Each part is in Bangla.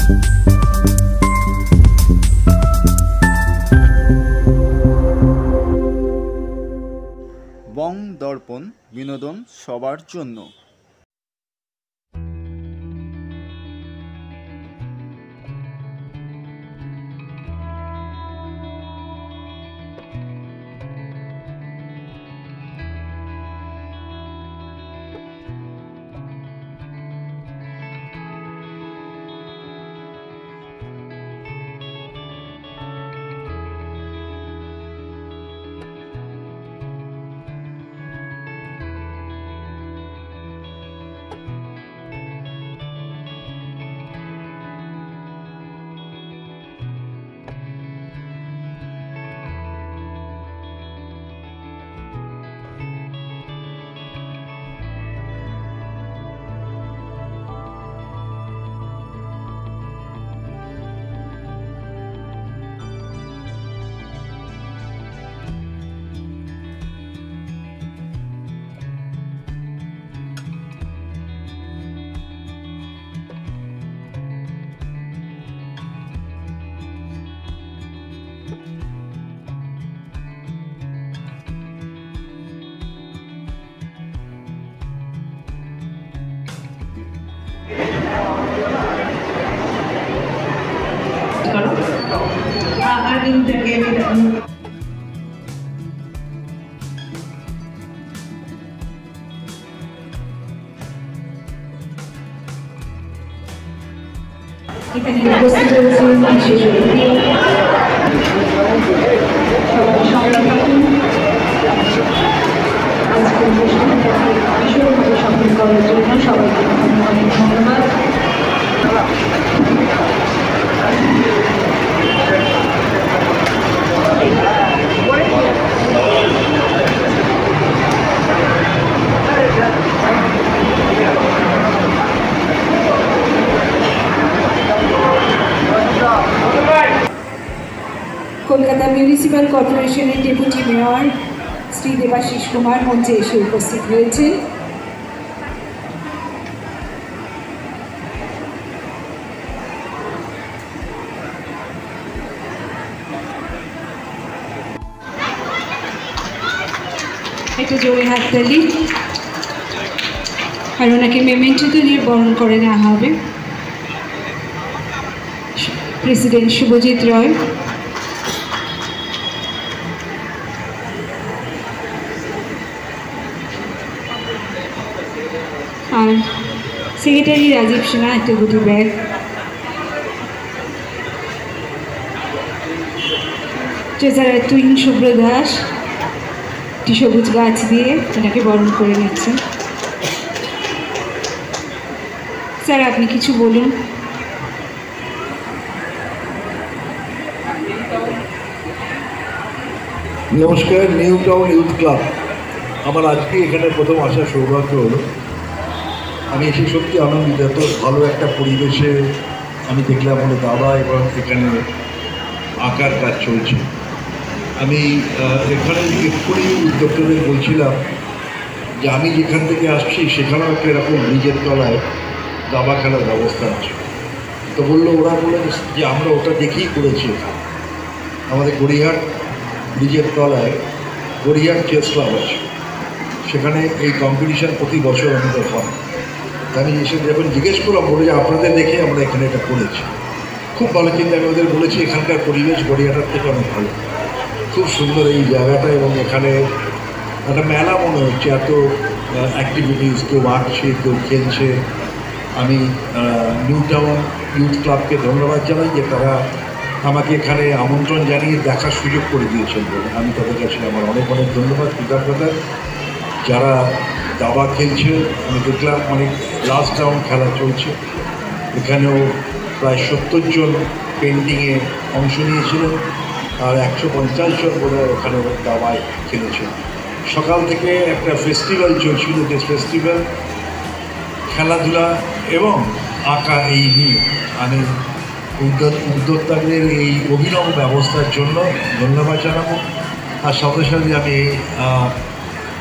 বং দর্পণ, বিনোদন সবার জন্য। এখানে উপস্থিত হয়েছেন বিশেষ অতিথি আজকের অনুষ্ঠানটাকে ভীষণভাবে সফল করার জন্য সবাইকে অনেক ধন্যবাদ। কলকাতা মিউনিসিপ্যাল কর্পোরেশনের ডেপুটি মেয়র শ্রী দেবাশিস কুমার মঞ্চে এসে উপস্থিত হয়েছেন। একটু জোরে হাততালি। আর ওনাকে মেমেন্টো দিয়ে বরণ করে নেওয়া হবে প্রেসিডেন্ট শুভজিৎ রয়। আর সেক্রেটারি রাজীব সিনহা একটা গুটি ব্যাগ। ট্রেজারার তুহিন শুভ্র দাস একটি সবুজ গাছ দিয়ে এনাকে বরণ করে নিচ্ছেন। স্যার আপনি কিছু বলুন। নমস্কার, নিউ টাউন ইউথ ক্লাব। আমার আজকে এখানে প্রথম আসার সৌভাগ্য হলো। আমি এসে সত্যি আনন্দিত। এত ভালো একটা পরিবেশে আমি দেখলাম হলো দাদা এবং এখানে আঁকার কাজ চলছে। আমি এখানে এক্ষুনি উদ্যোক্তাদের বলছিলাম যে আমি যেখান থেকে আসছি সেখানেও একটা এরকম ব্রিজের তলায় দাবা খেলার ব্যবস্থা আছে। তো বললো ওরা বলে যে আমরা ওটা দেখেই করেছি। আমাদের গড়িয়াহাট ব্রিজের তলায় গড়িয়াহাট চেস ক্লাব আছে, সেখানে এই কম্পিটিশান প্রতি বছর আমাদের হয়। আমি এসে যখন জিজ্ঞেস করলাম বলে যে আপনাদের দেখে আমরা এখানে এটা করেছি। খুব ভালো, কিন্তু আমি ওদের বলেছি এখানকার পরিবেশ গড়িয়াহাটার থেকে অনেক ভালো, খুব সুন্দর এই জায়গাটা। এবং এখানে একটা মেলা মনে হচ্ছে, এত অ্যাক্টিভিটিস, কেউ আঁকছে, কেউ খেলছে। আমি নিউ টাউন ইউথ ক্লাবকে ধন্যবাদ জানাই যে তারা আমাকে এখানে আমন্ত্রণ জানিয়ে দেখার সুযোগ করে দিয়েছেন বলে আমি তাদের কাছে আমার অনেক অনেক ধন্যবাদ, কৃতজ্ঞতা। যারা দাবা খেলছে আমি দেখলাম অনেক লাস্ট রাউন্ড খেলা চলছে। এখানেও প্রায় 70 জন পেন্টিংয়ে অংশ নিয়েছিলেন আর 150 জন বোধ ওখানে দাবায় খেলেছেন। সকাল থেকে একটা ফেস্টিভ্যাল চলছিল, যে ফেস্টিভ্যাল খেলাধুলা এবং আঁকা এই নিয়ে আমি উদ্যোক্তাদের এই অভিনব ব্যবস্থার জন্য ধন্যবাদ জানাবো। আর সাথে সাথে আমি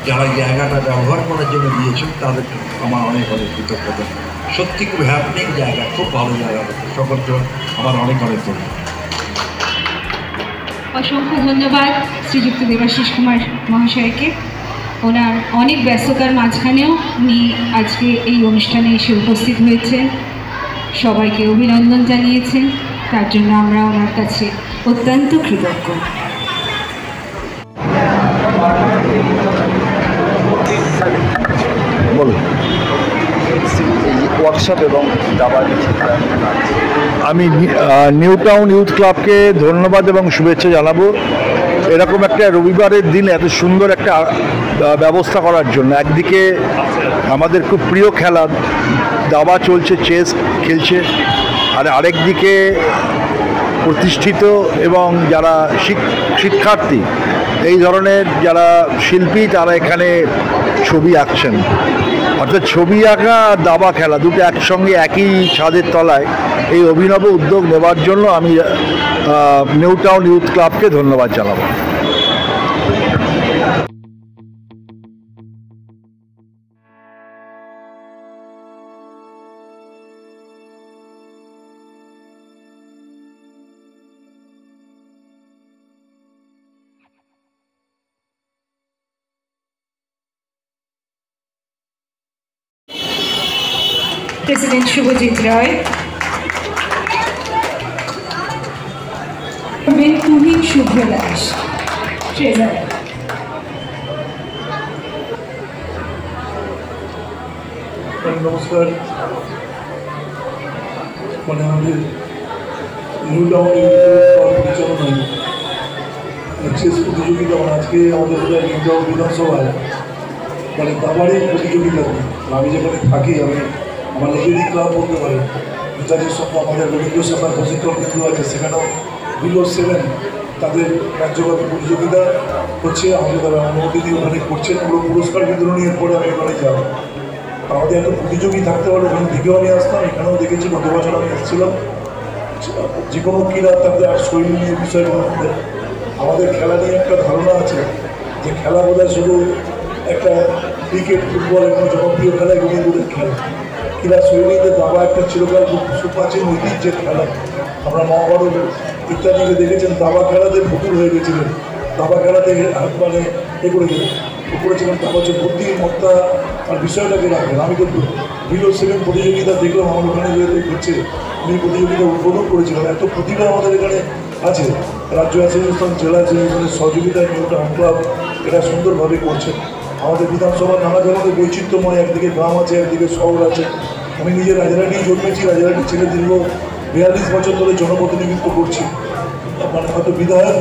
যারা জায়গাটা ব্যবহার করার জন্য দিয়েছেন তাদের আমার অনেক অনেক কৃতজ্ঞতা। সত্যি খুব হ্যাপনিং জায়গা, খুব ভালো জায়গা। সকলকে আমার অনেক অনেক ধন্যবাদ। অসংখ্য ধন্যবাদ শ্রীযুক্ত দেবাশিস কুমার মহাশয়কে। ওনার অনেক ব্যস্ততার মাঝখানেও উনি আজকে এই অনুষ্ঠানে এসে উপস্থিত হয়েছেন, সবাইকে অভিনন্দন জানিয়েছেন। তার জন্য আমরা ওনার কাছে অত্যন্ত কৃতজ্ঞ। বলুন। ওয়ার্কশপ এবং দাবার আমি নিউ টাউন ইউথ ক্লাবকে ধন্যবাদ এবং শুভেচ্ছা জানাবো এরকম একটা রবিবারের দিন এত সুন্দর একটা ব্যবস্থা করার জন্য। একদিকে আমাদের খুব প্রিয় খেলা দাবা চলছে, চেস খেলছে, আর আরেকদিকে প্রতিষ্ঠিত এবং যারা শিক্ষার্থী এই ধরনের যারা শিল্পী তারা এখানে ছবি আঁকছেন। অর্থাৎ ছবি আঁকা আর দাবা খেলা দুটো একসঙ্গে একই ছাদের তলায় এই অভিনব উদ্যোগ নেওয়ার জন্য আমি নিউ টাউন ইউথ ক্লাবকে ধন্যবাদ জানাবো। প্রেসিডেন্ট শুভজিৎ রায়, তুহিন শুভ্র দাস, ট্রেজারার। নমস্কার। আমাদের নিউ টাউন পরিচালনায় চেস প্রতিযোগিতা আজকে আমাদের নিউ টাউন বিধানসভায় দাবারই প্রতিযোগিতা। আমি যেখানে থাকি আমি আমার নিজেরই ক্লাব বলতে পারি, নেতাজির সঙ্গে আমাদের রবীন্দ্র সভার প্রশিক্ষণ কেন্দ্র আছে, সেখানেও বিলো 7 তাদের রাজ্যব্যাপী প্রতিযোগিতা হচ্ছে। আমাদের তারা অনুমতি দিয়ে ওখানে করছেন, পুরো পুরস্কার বিতরণের পরে আমি ওখানে যাব। আমাদের এত প্রতিযোগী থাকতে পারে ওখানে দিকেও আমি আসতাম, এখানেও দেখেছি, গত বছর আমি এসেছিলাম। যে কোনো ক্রীড়া তাদের আর শৈলী নিয়ে বিষয়গুলোর মধ্যে আমাদের খেলা নিয়ে একটা ধারণা আছে যে খেলা বোধহয় শুধু একটা ক্রিকেট, ফুটবল এবং জনপ্রিয় খেলা এগুলি ওদের খেলা। ক্রীড়া শৈলীতে দাবা একটা চিরকাল খুব সুপ্রাচীন ঐতিহ্যের খেলা। আমরা মহাভারত ইত্যাদিকে দেখেছেন দাবা খেলাতে ভুতুর হয়ে গেছিলেন, দাবা খেলাতে মানে করেছিলেন। তারপর হচ্ছে বুদ্ধিমত্তা আর বিষয়টাকে রাখবেন। আমি তো বিলো 7 প্রতিযোগিতা দেখলাম, আমার ওখানে যেহেতু হচ্ছে আমি প্রতিযোগিতা উদ্বোধন করেছিলাম। এত প্রতিভা আমাদের এখানে আছে। রাজ্য অ্যাসোসিয়েশন, জেলা অ্যাসোসিয়েশনের সহযোগিতায় নিউ টাউন ক্লাব এটা সুন্দরভাবে করছে। আমাদের বিধানসভার নানা ধরনের বৈচিত্র্যময়, একদিকে গ্রাম আছে, একদিকে শহর আছে। আমি নিজে রাজারহাটি জন্মেছি, রাজারহাটি ছেলে দীর্ঘ 42 বছর ধরে জনপ্রতিনিধিত্ব করছি। মানে হয়তো বিধায়ক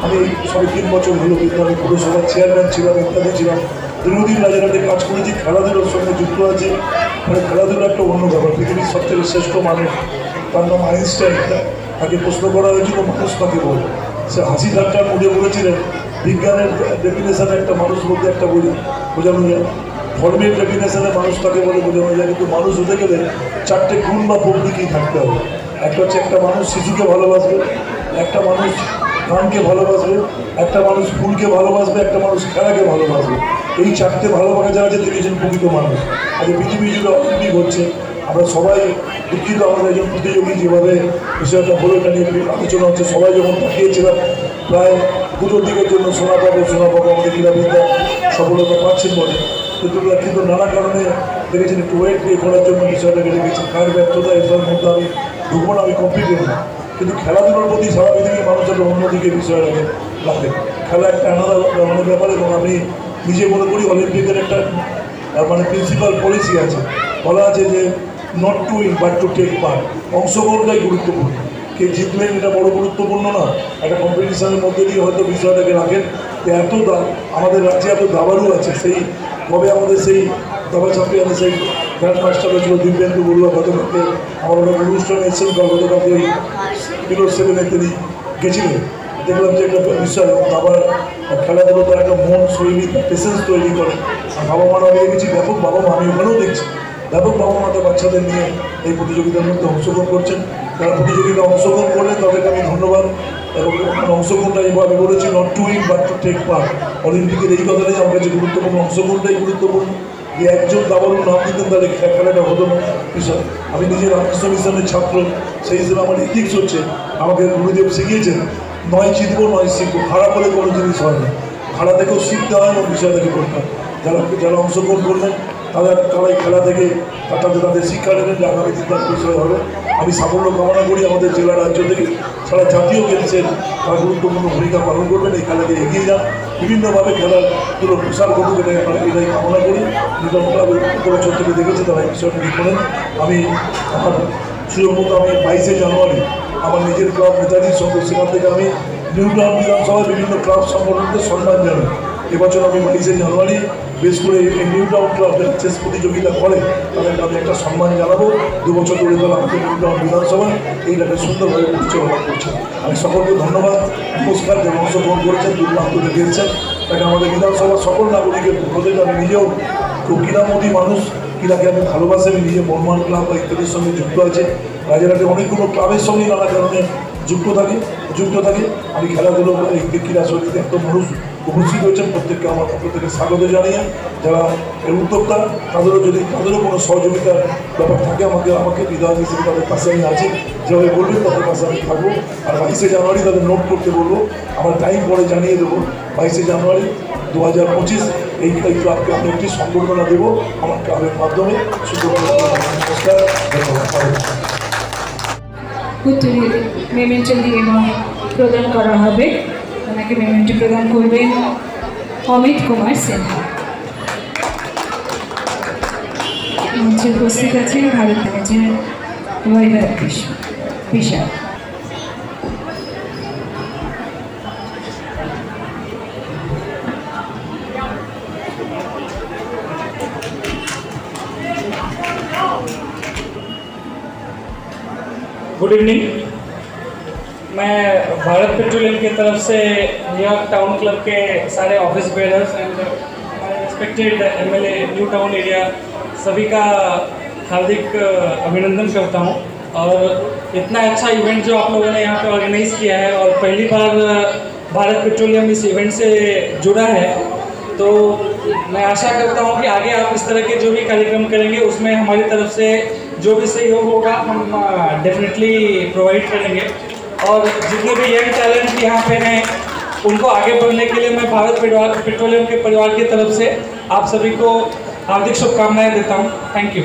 আমি সবে 3 বছর হলো, কিন্তু আমি পৌরসভার চেয়ারম্যান ছিলাম, ইত্যাদি ছিলাম। দীর্ঘদিন রাজারহাটে কাজ করেছি, খেলাধুলোর সঙ্গে যুক্ত আছে। মানে খেলাধুলা একটা অন্য ব্যাপার। পৃথিবীর সবথেকে শ্রেষ্ঠ মানুষ, তার নাম আইনস্টাইন। তাকে প্রশ্ন করা হয়েছিল মানুষ কাকে বলে, সে হাসি ঠাট্টার মধ্যে বলেছিলেন বিজ্ঞানের ডেফিনেশনে একটা মানুষ বলতে একটা বোঝানো যায়, ধর্মের ডেফিনেশনে মানুষ কাকে বলে বোঝানো যায়। কিন্তু মানুষ হতে গেলে 4টে গুণ বা প্রবৃত্তি থাকতে হবে। একটা হচ্ছে একটা মানুষ শিশুকে ভালোবাসবে, একটা মানুষ গানকে ভালোবাসবে, একটা মানুষ ফুলকে ভালোবাসবে, একটা মানুষ খেলাকে ভালোবাসবে। এই 4টে ভালোবাসা যারা আছে তিনি একজন প্রকৃত মানুষ। আজ পৃথিবী জুড়ে অলিম্পিক হচ্ছে, আমরা সবাই দুঃখিত আমাদের একজন প্রতিযোগী যেভাবে বিষয়টা হলো এটা নিয়ে আলোচনা হচ্ছে। সবাই যখন তাকিয়েছিলাম প্রায় 2টোর দিকের জন্য সোনা পাবো আমাদের ক্রীড়াবিদরা সফলতা পাচ্ছেন বলে, কিন্তু নানা কারণে দেখেছেন একটু ওয়েট পে করার জন্য বিষয়টাকে রেখেছি। কার ব্যর্থতা এসবের মধ্যে আমি ঢুকবো না, আমি কমপ্লিট না। কিন্তু খেলাধুলার প্রতি সারা পৃথিবীর মানুষ একটা অন্যদিকে বিষয়টাকে রাখে। খেলা একটা আলাদা মানে ব্যাপার। এবং আমি নিজে মনে করি অলিম্পিকের একটা মানে প্রিন্সিপাল পলিসি আছে, বলা আছে যে not to win but to take part. অংশগ্রহণটাই গুরুত্বপূর্ণ, কে জিতলেন এটা বড় গুরুত্বপূর্ণ না। একটা কম্পিটিশনের মধ্যে দিয়ে হয়তো বিষয়টাকে রাখেন। এত আমাদের রাজ্যে এত দাবারু আছে, সেই কবে আমাদের সেই দাবা চ্যাম্পিয়নে সেই গ্র্যান্ড মাস্টার হয়েছিল দিব্যেন্দু বড়ুয়া, গতকালকে আমার অনেক অনুষ্ঠানে এসেছেন, গতকালকে ওই বিলো 7 তিনি গেছিলেন। দেখলাম যে একটা বিষয় দাবার খেলাধুলো তার একটা মন শৈলী পেশেন্স তৈরি করে। আর বাবা মারা আমি দেখেছি ব্যাপক, বাবা মা আমি ওখানেও দেখছি ব্যাপক বাবা মাতা বাচ্চাদের নিয়ে এই প্রতিযোগিতার মধ্যে অংশগ্রহণ করছেন। তারা প্রতিযোগিতা অংশগ্রহণ করলেন, তাদেরকে আমি ধন্যবাদ। এবং অংশগ্রহণটাই আমি বলেছি not to win but to take part. অলিম্পিকের এই কথাটাই আমার কাছে গুরুত্বপূর্ণ, অংশগ্রহণটাই গুরুত্বপূর্ণ। যে একজন দাবারও নাম দিতেন তাহলে খেলাটা হতো না বিষয়। আমি নিজে রামকৃষ্ণ মিশনের ছাত্র, সেই হিসেবে আমার ইথিক্স হচ্ছে, আমাকে গুরুদেব শিখিয়েছেন নয় জিতবো নয় শিখবো, খারাপ হলে কোনো জিনিস হয় না, খাড়া থেকেও শিখতে হয় এবং বিষয়টাকে করতে হয়। যারা অংশগ্রহণ করবেন তারাই খেলা থেকে তাদের শিক্ষা নেবেন যে আগামী দিন তার বিষয় হবে। আমি সাফল্য কামনা করি, আমাদের জেলা রাজ্য থেকে সারা জাতীয় গেমসের তারা গুরুত্বপূর্ণ ভূমিকা পালন করবেন, এই খেলাকে এগিয়ে যান, বিভিন্নভাবে খেলাধুলো প্রসার ঘটুক, এটাই কামনা করি। নিউটাউন ক্লাবের বছর থেকে দেখেছে তারা এই বিষয়টা করেন। আমি আমার সুযোগ মতো আমি 22শে জানুয়ারি আমার নিজের ক্লাব নেতাজির সঙ্গে, সেখান থেকে আমি নিউটাউন বিধানসভায় বিভিন্ন ক্লাব সংগঠনকে সম্মান জানাই। এবছর আমি 22শে জানুয়ারি বেশ করে এই নিউটাউন ক্লাব যারা চেস প্রতিযোগিতা করে তাদেরকে আমি একটা সম্মান জানাবো। 2 বছর ধরে তারা আমাদের নিউটাউন বিধানসভায় এইটাকে সুন্দরভাবে পরিচালনা করছে। আমি সকলকে ধন্যবাদ, নমস্কার, যারা অংশগ্রহণ করেছেন, দুর্দান্ত দেখেছেন, তাকে আমাদের বিধানসভার সকল নাগরিকের পক্ষ থেকে আমি নিজেও খুব ক্রীড়ামোদী মানুষ, ক্রীড়াকে আমি ভালোবাসি, আমি নিজে বর্মান ক্লাব বা ইত্যাদির সঙ্গে যুক্ত আছে, রাজারহাটে অনেকগুলো ক্লাবের সঙ্গে নানা কারণে যুক্ত থাকে। আমি খেলাধুলো এই ক্রীড়া শৈলীতে এত মানুষ উপস্থিত হয়েছেন, প্রত্যেককে আমার পক্ষ থেকে স্বাগত জানিয়ে, যারা এর উদ্যোক্তা তাদেরও কোনো সহযোগিতার ব্যাপার থাকে আমাকে বিধায়ক হিসেবে তাদের পাশে আমি আছি, যেভাবে বলবেন তাদের পাশে আমি থাকবো। আর 22শে জানুয়ারি তাদের নোট করতে বলবো, আমার টাইম পরে জানিয়ে দেবো। 22শে জানুয়ারি 2025 এই ক্লাবকে আমি একটি সম্বর্ধনা দেবো আমার ক্লাবের মাধ্যমে। নমস্কার, ধন্যবাদ। উত্তরে মেমেন্টো দিয়ে এবং প্রদান করা হবে। ওনাকে মেমেন্টো প্রদান করবেন অমিত কুমার সিনহা। মঞ্চে উপস্থিত আছেন Bharat manager Vaibhav Vishal. Good evening. मैं भारत पेट्रोलियम की तरफ से न्यूयॉर्क टाउन क्लब के सारे office bearers and respected MLA new town area सभी का हार्दिक अभिनंदन करता हूं। और इतना अच्छा इवेंट जो आप लोगों ने यहाँ पे ऑर्गेनाइज़ किया है और पहली बार भारत पेट्रोलियम इस इवेंट से जुड़ा है, तो मैं आशा करता हूँ कि आगे आप इस तरह के जो भी कार्यक्रम करेंगे उसमें हमारी तरफ से जो भी सहयोग होगा हम डेफिनेटली प्रोवाइड करेंगे। और जितने भी यंग टैलेंट यहाँ पे हैं उनको आगे बढ़ने के लिए मैं भारत पेट्रोलियम के परिवार की तरफ से आप सभी को हार्दिक शुभकामनाएं देता हूँ। Thank you.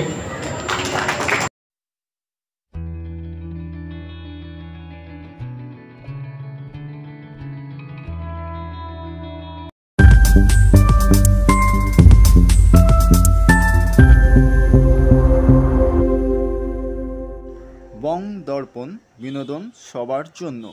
বং দর্পণ, বিনোদন সবার জন্য।